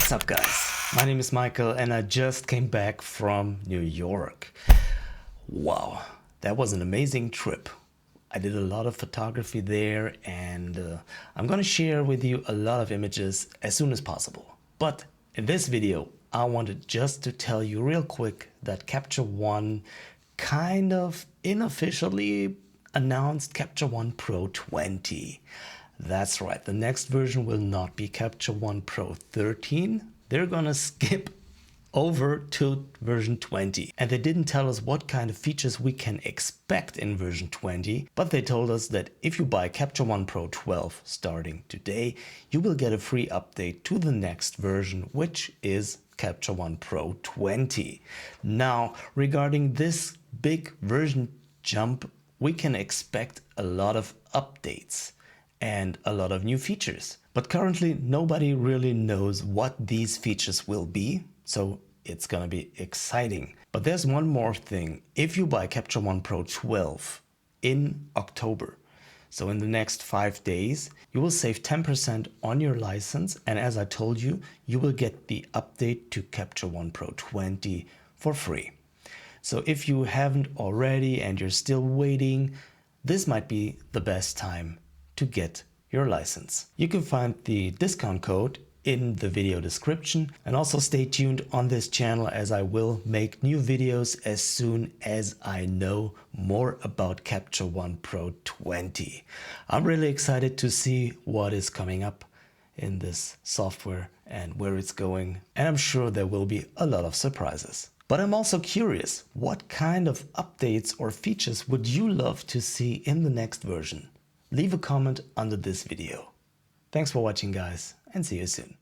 What's up guys? My name is Michael and I just came back from New York. Wow, that was an amazing trip. I did a lot of photography there and I'm gonna share with you a lot of images as soon as possible. But in this video, I wanted just to tell you real quick that Capture One kind of unofficially announced Capture One Pro 20. That's right, the next version will not be Capture One Pro 13. They're gonna skip over to version 20. And they didn't tell us what kind of features we can expect in version 20, but they told us that if you buy Capture One Pro 12 starting today, you will get a free update to the next version, which is Capture One Pro 20. Now, regarding this big version jump, we can expect a lot of updates and a lot of new features. But currently nobody really knows what these features will be, so it's gonna be exciting. But there's one more thing. If you buy Capture One Pro 12 in October, so in the next 5 days, you will save 10% on your license, and as I told you, you will get the update to Capture One Pro 20 for free. So if you haven't already and you're still waiting, this might be the best time to get your license. You can find the discount code in the video description, and also stay tuned on this channel as I will make new videos as soon as I know more about Capture One Pro 20. I'm really excited to see what is coming up in this software and where it's going, and I'm sure there will be a lot of surprises. But I'm also curious, what kind of updates or features would you love to see in the next version? Leave a comment under this video. Thanks for watching guys, and see you soon.